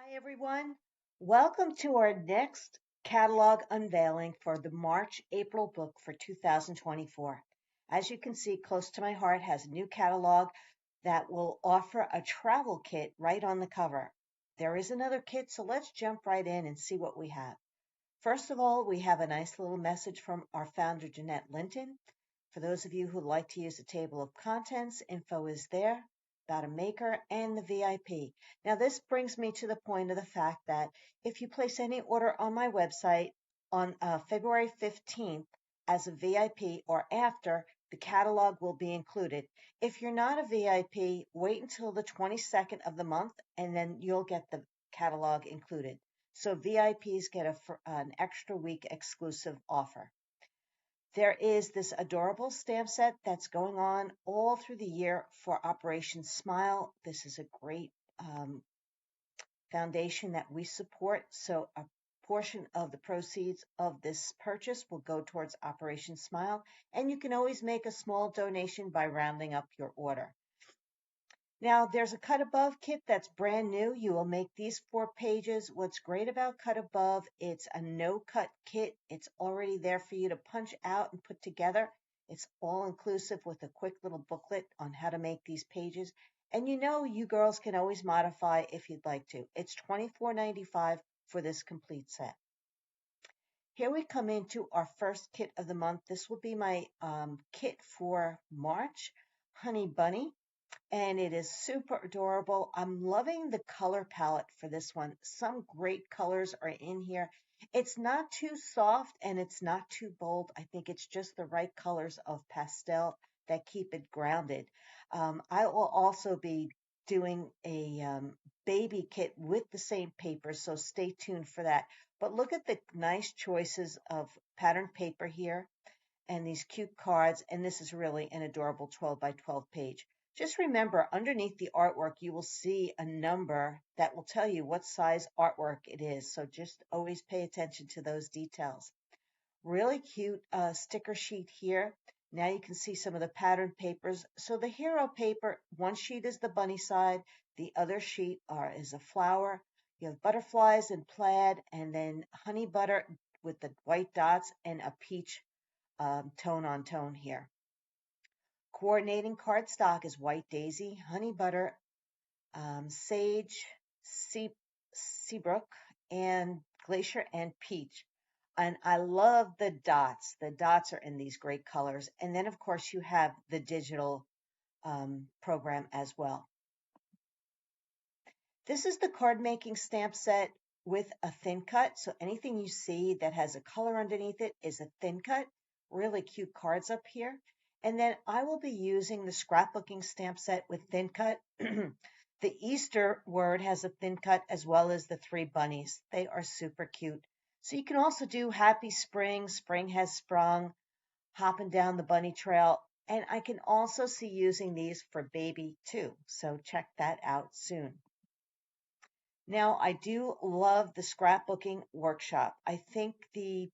Hi, everyone. Welcome to our next catalog unveiling for the March-April book for 2024. As you can see, close to my heart has a new catalog that will offer a travel kit right on the cover. There is another kit, so let's jump right in and see what we have. First of all, we have a nice little message from our founder, Jeanette Linton. For those of you who like to use a table of contents, info is there about a maker and the VIP. Now, this brings me to the point of the fact that if you place any order on my website on February 15th as a VIP or after, the catalog will be included. If you're not a VIP, wait until the 22nd of the month and then you'll get the catalog included. So VIPs get an extra week exclusive offer. There is this adorable stamp set that's going on all through the year for Operation Smile. This is a great foundation that we support. So a portion of the proceeds of this purchase will go towards Operation Smile. And you can always make a small donation by rounding up your order. Now, there's a Cut Above kit that's brand new. You will make these 4 pages. What's great about Cut Above, it's a no-cut kit. It's already there for you to punch out and put together. It's all inclusive with a quick little booklet on how to make these pages. And you know you girls can always modify if you'd like to. It's $24.95 for this complete set. Here we come into our first kit of the month. This will be my kit for March, Honey Bunny, and it is super adorable. I'm loving the color palette for this one. Some great colors are in here. It's not too soft and it's not too bold. I think it's just the right colors of pastel that keep it grounded. I will also be doing a baby kit with the same paper, so stay tuned for that. But look at the nice choices of patterned paper here and these cute cards, and this is really an adorable 12 by 12 page. Just remember, underneath the artwork, you will see a number that will tell you what size artwork it is. So just always pay attention to those details. Really cute sticker sheet here. Now you can see some of the patterned papers. So the hero paper, one sheet is the bunny side, the other sheet is a flower. You have butterflies and plaid, and then honey butter with the white dots and a peach tone on tone here. Coordinating cardstock is White Daisy, Honey Butter, Sage, Seabrook, and Glacier and Peach. And I love the dots. The dots are in these great colors. And then, of course, you have the digital program as well. This is the card making stamp set with a thin cut. So anything you see that has a color underneath it is a thin cut. Really cute cards up here. And then I will be using the scrapbooking stamp set with thin cut. The Easter word has a thin cut as well as the 3 bunnies. They are super cute. So you can also do Happy Spring, Spring Has Sprung, hopping down the bunny trail. And I can also see using these for baby too. So check that out soon. Now, I do love the scrapbooking workshop. I think the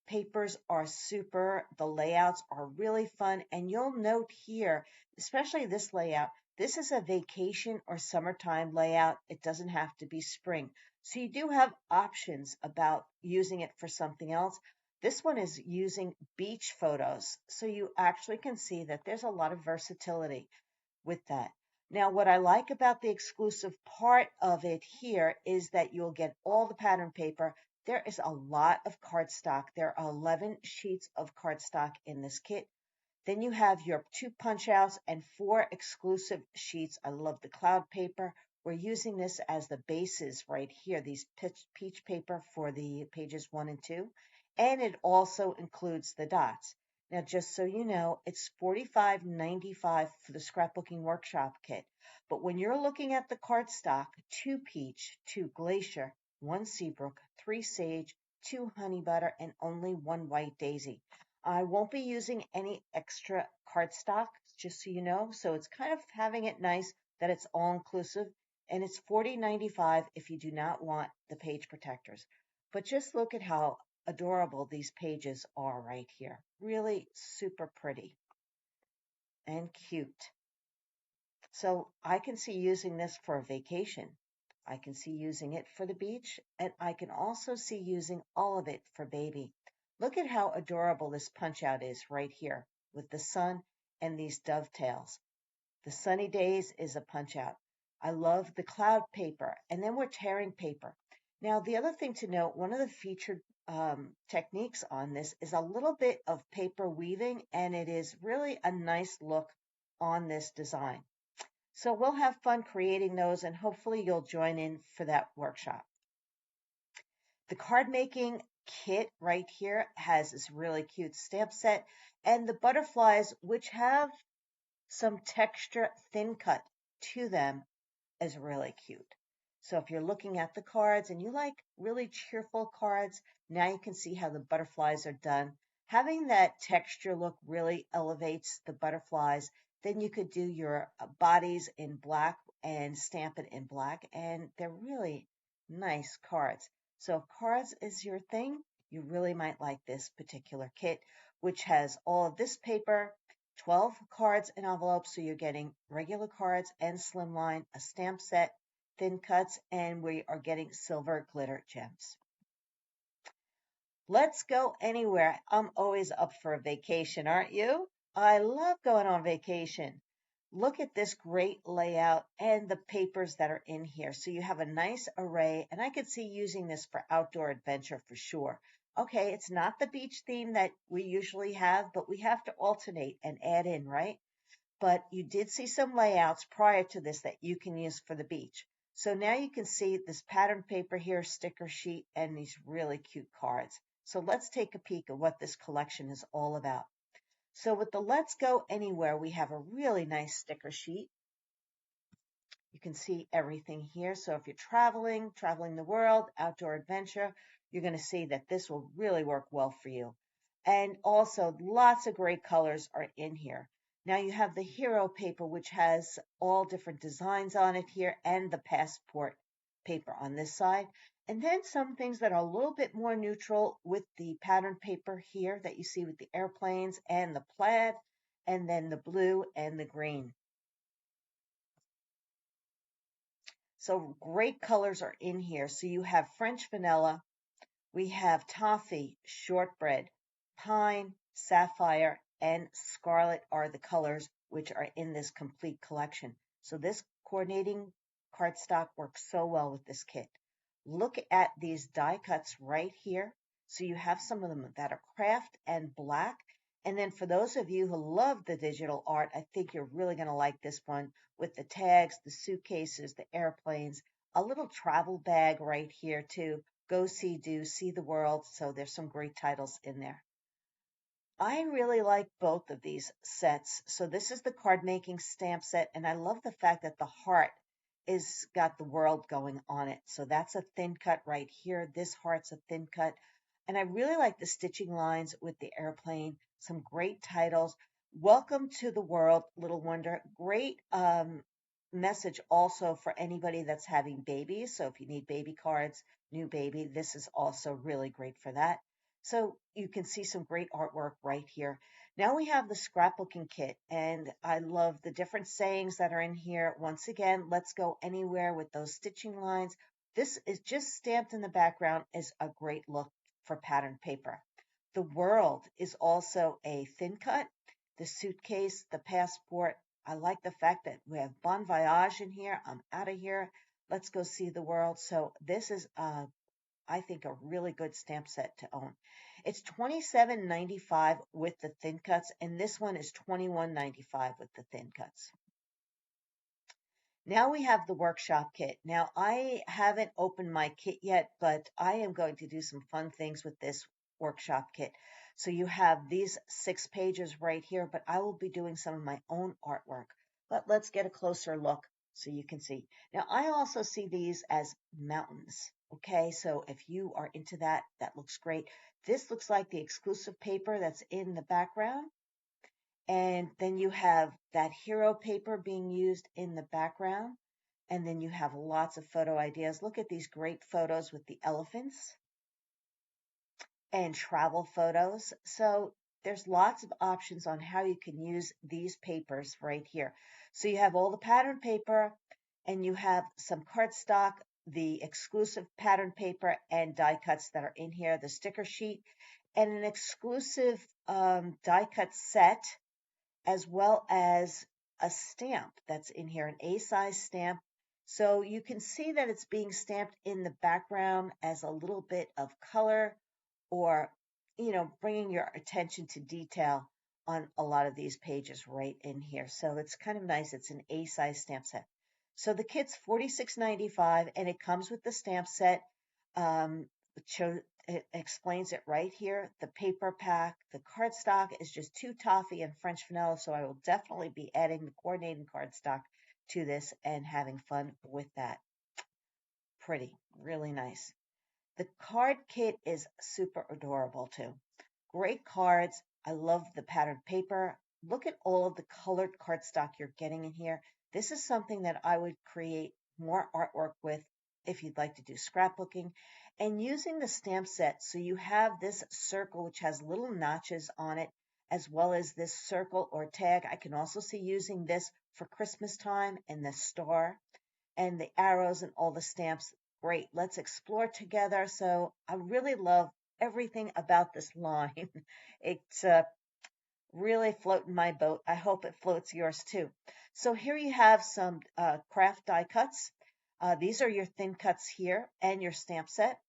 papers are super. The layouts are really fun. And you'll note here, especially this layout, this is a vacation or summertime layout. It doesn't have to be spring. So you do have options about using it for something else. This one is using beach photos. So you actually can see that there's a lot of versatility with that. Now, what I like about the exclusive part of it here is that you'll get all the pattern paper. There is a lot of cardstock. There are 11 sheets of cardstock in this kit. Then you have your 2 punch outs and 4 exclusive sheets. I love the cloud paper. We're using this as the bases right here, these peach paper for the pages 1 and 2. And it also includes the dots. Now, just so you know, it's $45.95 for the scrapbooking workshop kit. But when you're looking at the cardstock, 2 peach, 2 glacier, 1 seabrook, 3 sage, 2 honey butter, and only 1 white daisy. I won't be using any extra cardstock, just so you know. So it's kind of having it nice that it's all inclusive. And it's $40.95 if you do not want the page protectors. But just look at how adorable these pages are right here. Really super pretty and cute. So I can see using this for a vacation. I can see using it for the beach, and I can also see using all of it for baby. Look at how adorable this punch out is right here with the sun and these dovetails. The sunny days is a punch out. I love the cloud paper, and then we're tearing paper. Now, the other thing to note, one of the featured techniques on this is a little bit of paper weaving, and it is really a nice look on this design. So we'll have fun creating those, and hopefully you'll join in for that workshop. The card making kit right here has this really cute stamp set, and the butterflies, which have some texture thin cut to them, is really cute. So if you're looking at the cards and you like really cheerful cards, now you can see how the butterflies are done. Having that texture look really elevates the butterflies. Then you could do your bodies in black and stamp it in black, and they're really nice cards. So if cards is your thing, you really might like this particular kit, which has all of this paper, 12 cards and envelopes, so you're getting regular cards and slimline, a stamp set, thin cuts, and we are getting silver glitter gems. Let's go anywhere. I'm always up for a vacation, aren't you? I love going on vacation. Look at this great layout and the papers that are in here. So you have a nice array, and I could see using this for outdoor adventure for sure. Okay, it's not the beach theme that we usually have, but we have to alternate and add in, right? But you did see some layouts prior to this that you can use for the beach. So now you can see this pattern paper here, sticker sheet, and these really cute cards. So let's take a peek at what this collection is all about. So with the Let's Go Anywhere, we have a really nice sticker sheet. You can see everything here. So if you're traveling the world, outdoor adventure, you're going to see that this will really work well for you. And also lots of great colors are in here. Now you have the hero paper, which has all different designs on it here, and the passport paper on this side. And then some things that are a little bit more neutral with the pattern paper here that you see with the airplanes and the plaid, and then the blue and the green. So great colors are in here. So you have French vanilla, we have toffee, shortbread, pine, sapphire, and scarlet are the colors which are in this complete collection. So this coordinating cardstock works so well with this kit. Look at these die cuts right here. So you have some of them that are craft and black. And then for those of you who love the digital art, I think you're really going to like this one with the tags, the suitcases, the airplanes, a little travel bag right here too. Go see, do, see the world. So there's some great titles in there. I really like both of these sets. So this is the card making stamp set, and I love the fact that the heart is got the world going on it. So that's a thin cut right here. This heart's a thin cut. And I really like the stitching lines with the airplane. Some great titles. Welcome to the world, Little Wonder. Great message also for anybody that's having babies. So if you need baby cards, new baby, this is also really great for that. So you can see some great artwork right here. Now we have the scrapbooking kit, and I love the different sayings that are in here. Once again, let's go anywhere with those stitching lines. This is just stamped in the background is a great look for pattern paper. The world is also a thin cut. The suitcase, the passport. I like the fact that we have Bon Voyage in here. I'm out of here. Let's go see the world. So this is I think a really good stamp set to own. It's $27.95 with the thin cuts, and this one is $21.95 with the thin cuts. Now we have the workshop kit. Now I haven't opened my kit yet, but I am going to do some fun things with this workshop kit. So you have these 6 pages right here, but I will be doing some of my own artwork. But let's get a closer look so you can see. Now I also see these as mountains. Okay, so if you are into that, that looks great. This looks like the exclusive paper that's in the background. And then you have that hero paper being used in the background. And then you have lots of photo ideas. Look at these great photos with the elephants and travel photos. So there's lots of options on how you can use these papers right here. So you have all the pattern paper, and you have some cardstock the exclusive pattern paper and die cuts that are in here, the sticker sheet, and an exclusive die cut set, as well as a stamp that's in here, an A-size stamp. So you can see that it's being stamped in the background as a little bit of color, or, bringing your attention to detail on a lot of these pages right in here. So it's kind of nice. It's an A-size stamp set. So the kit's $46.95, and it comes with the stamp set. Um, it explains it right here. The paper pack, the cardstock is just 2 toffee and French vanilla, so I will definitely be adding the coordinating cardstock to this and having fun with that. Pretty, really nice. The card kit is super adorable too. Great cards. I love the patterned paper. Look at all of the colored cardstock you're getting in here. This is something that I would create more artwork with if you'd like to do scrapbooking. And using the stamp set, so you have this circle which has little notches on it, as well as this circle or tag. I can also see using this for Christmas time, and the star and the arrows and all the stamps. Great. Let's explore together. So I really love everything about this line. It's really floating my boat. I hope it floats yours too. So here you have some craft die cuts. These are your thin cuts here and your stamp set.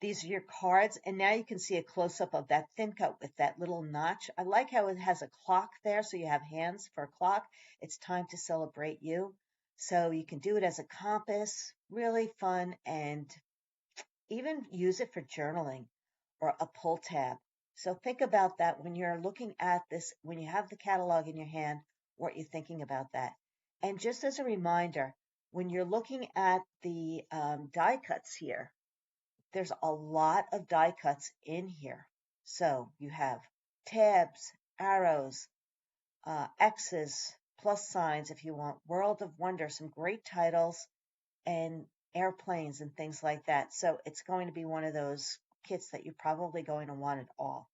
These are your cards, and now you can see a close-up of that thin cut with that little notch. I like how it has a clock there, so you have hands for a clock. It's time to celebrate you. So you can do it as a compass, really fun, and even use it for journaling or a pull tab. So think about that when you're looking at this, when you have the catalog in your hand, what you're thinking about that. And just as a reminder, when you're looking at the die cuts here, there's a lot of die cuts in here. So you have tabs, arrows, X's, plus signs if you want, World of Wonder, some great titles, and airplanes and things like that. So it's going to be one of those kits that you're probably going to want it all.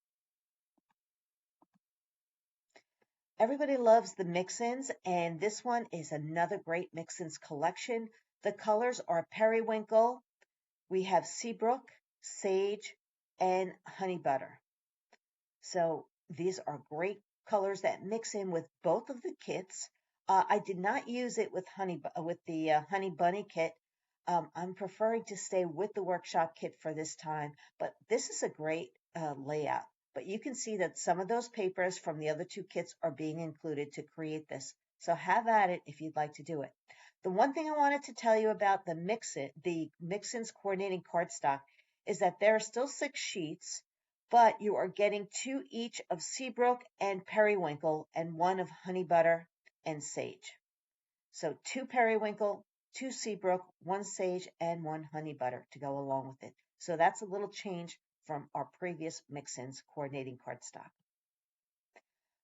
Everybody loves the Mixins, and this one is another great Mixins collection. The colors are periwinkle, we have seabrook, sage, and honey butter. So these are great colors that mix in with both of the kits. I did not use it with the honey bunny kit. I'm preferring to stay with the workshop kit for this time, but this is a great layout. But you can see that some of those papers from the other 2 kits are being included to create this. So have at it if you'd like to do it. The one thing I wanted to tell you about the Mixins coordinating cardstock is that there are still 6 sheets, but you are getting 2 each of seabrook and periwinkle, and 1 of honey butter and sage. So 2 periwinkle, 2 seabrook, 1 sage, and 1 honey butter to go along with it. So that's a little change from our previous Mixins coordinating cardstock.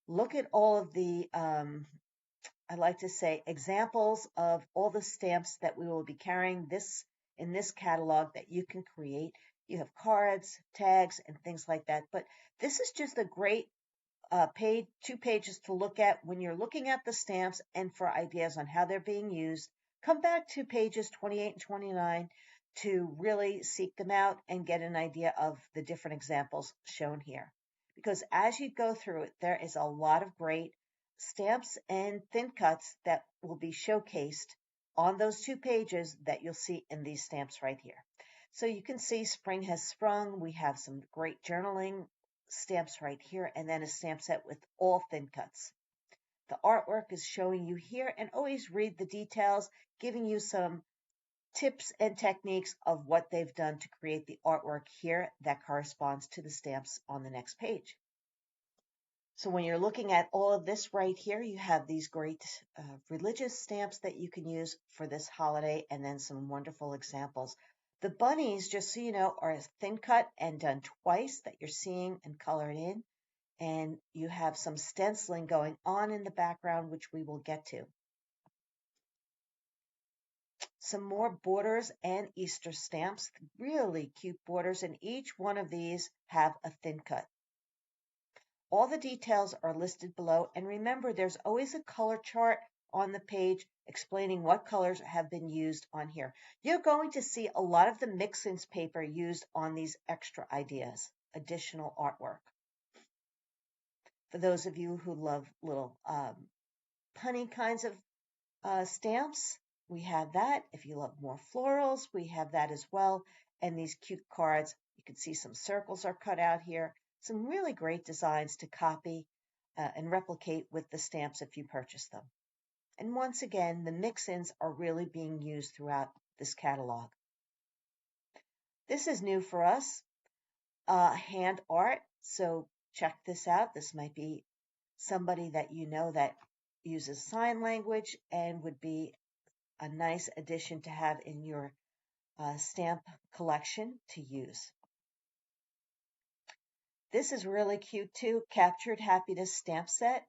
Look at all of the, I like to say, examples of all the stamps that we will be carrying in this catalog that you can create. You have cards, tags, and things like that. But this is just a great 2 pages to look at when you're looking at the stamps and for ideas on how they're being used. Come back to pages 28 and 29 to really seek them out and get an idea of the different examples shown here. Because as you go through it, there is a lot of great stamps and thin cuts that will be showcased on those 2 pages that you'll see in these stamps right here. So you can see spring has sprung. We have some great journaling stamps right here, and then a stamp set with all thin cuts. The artwork is showing you here, and always read the details, giving you some tips and techniques of what they've done to create the artwork here that corresponds to the stamps on the next page. So when you're looking at all of this right here, you have these great religious stamps that you can use for this holiday, and then some wonderful examples. The bunnies, just so you know, are thin cut and done twice that you're seeing and colored in. And you have some stenciling going on in the background, which we will get to. Some more borders and Easter stamps, really cute borders, and each one of these have a thin cut. All the details are listed below, and remember, there's always a color chart on the page explaining what colors have been used on here. You're going to see a lot of the Mixins paper used on these extra ideas, additional artwork. For those of you who love little punny kinds of stamps, we have that. If you love more florals, we have that as well. And these cute cards, you can see some circles are cut out here. Some really great designs to copy and replicate with the stamps if you purchase them. And once again, the mix-ins are really being used throughout this catalog. This is new for us, hand art. So check this out. This might be somebody that you know that uses sign language and would be a nice addition to have in your stamp collection to use. This is really cute too. Captured Happiness stamp set.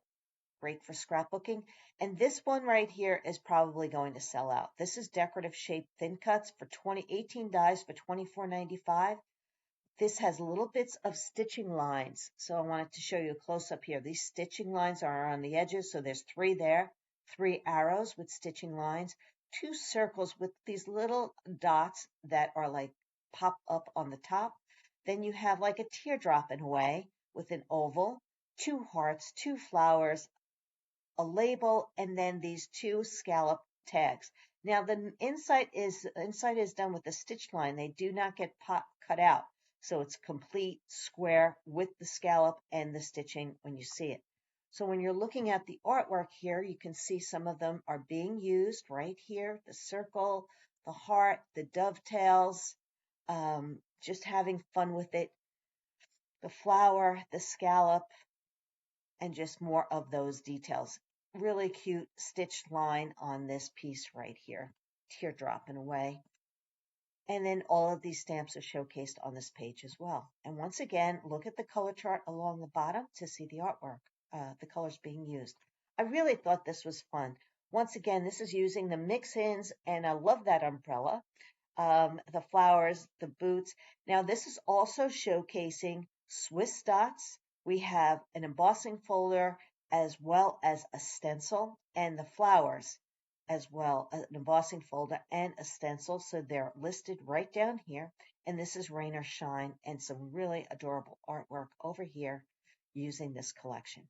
Great for scrapbooking. And this one right here is probably going to sell out. This is decorative shape thin cuts for 18 dies for $24.95. This has little bits of stitching lines. So I wanted to show you a close up here. These stitching lines are on the edges. So there's 3 there, 3 arrows with stitching lines, 2 circles with these little dots that are like pop up on the top. Then you have like a teardrop in a way with an oval, 2 hearts, 2 flowers, a label, and then these 2 scallop tags. Now the inside is done with the stitch line. They do not get cut out. So it's complete square with the scallop and the stitching when you see it. So when you're looking at the artwork here, you can see some of them are being used right here. The circle, the heart, the dovetails, just having fun with it. The flower, the scallop, and just more of those details. Really cute stitched line on this piece right here. Teardrop in a way. And then all of these stamps are showcased on this page as well. And once again, look at the color chart along the bottom to see the artwork, the colors being used. I really thought this was fun. Once again, this is using the mix-ins, and I love that umbrella, the flowers, the boots. Now, this is also showcasing Swiss dots. We have an embossing folder as well as a stencil, and the flowers as well, an embossing folder and a stencil. So they're listed right down here. And this is Rain or Shine, and some really adorable artwork over here using this collection.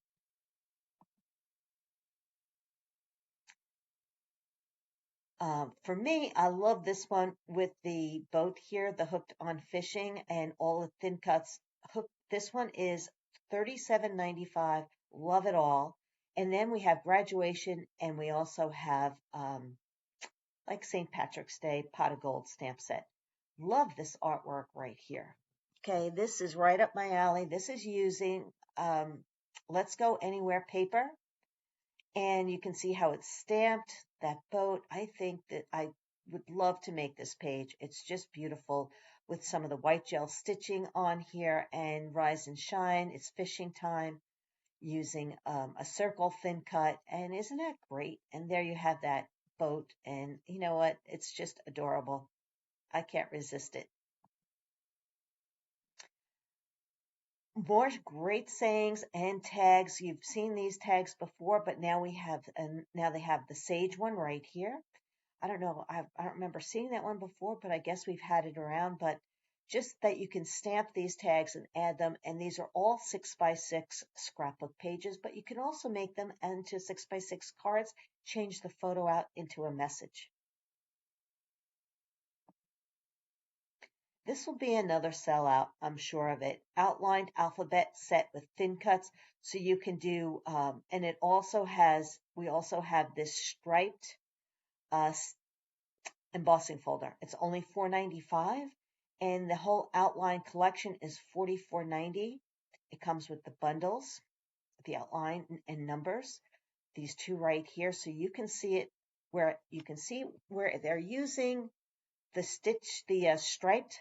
For me, I love this one with the boat here, the hooked on fishing and all the thin cuts. This one is $37.95. Love it all. And then we have graduation, and we also have like St. Patrick's Day pot of gold stamp set. Love this artwork right here. Okay, this is right up my alley. This is using Let's Go Anywhere paper. And you can see how it's stamped, that boat. I think that I would love to make this page. It's just beautiful with some of the white gel stitching on here and rise and shine. It's fishing time using a circle thin cut. And isn't that great? And there you have that boat. And you know what? It's just adorable. I can't resist it. More great sayings and tags. You've seen these tags before, but now now they have the sage one right here. I don't know. I don't remember seeing that one before, but I guess we've had it around. But just that you can stamp these tags and add them, and these are all 6x6 scrapbook pages. But you can also make them into 6x6 cards. Change the photo out into a message. This will be another sellout, I'm sure of it. Outlined alphabet set with thin cuts, so you can do, and it also has, we also have this striped embossing folder. It's only $4.95, and the whole outline collection is $44.90. It comes with the bundles, the outline and numbers, these 2 right here, so you can see it where you can see where they're using the striped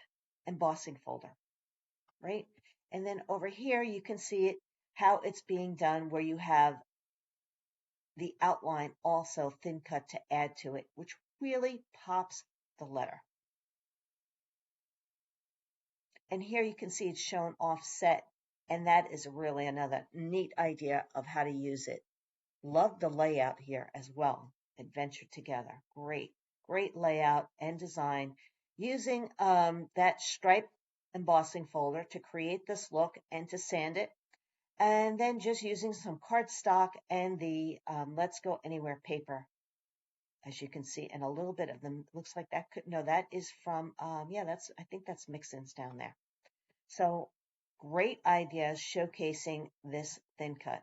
embossing folder, right? And then over here, you can see it, how it's being done, where you have the outline also thin cut to add to it, which really pops the letter. And here you can see it's shown offset, and that is really another neat idea of how to use it. Love the layout here as well. Adventure Together. Great, great layout and design using that stripe embossing folder to create this look and to sand it. And then just using some cardstock and the Let's Go Anywhere paper, as you can see, and a little bit of them. Looks like that could, no, that is from, yeah, I think that's Mixins down there. So great ideas showcasing this thin cut.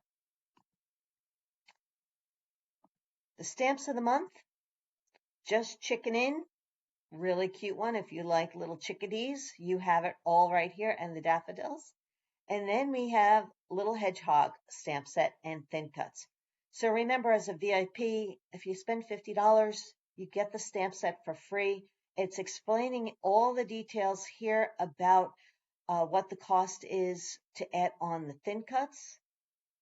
The stamps of the month, Just Chicken In, really cute one. If you like little chickadees, you have it all right here, and the daffodils. And then we have Little Hedgehog stamp set and thin cuts. So remember, as a VIP, if you spend $50, you get the stamp set for free. It's explaining all the details here about what the cost is to add on the thin cuts,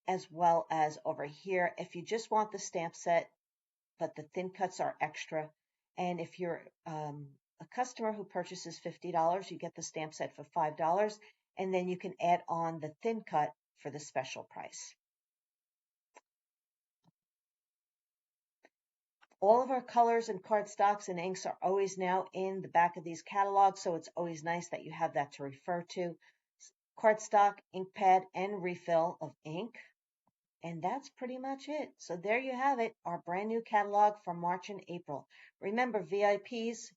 as well as over here, if you just want the stamp set, but the thin cuts are extra. And if you're a customer who purchases $50, you get the stamp set for $5, and then you can add on the thin cut for the special price. All of our colors and cardstocks and inks are always now in the back of these catalogs, so it's always nice that you have that to refer to. Cardstock, ink pad, and refill of ink. And that's pretty much it. So there you have it, our brand new catalog for March and April. Remember, VIPs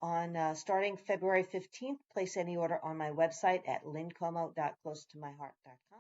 on starting February 15th, place any order on my website at lynncomo.closetomyheart.com.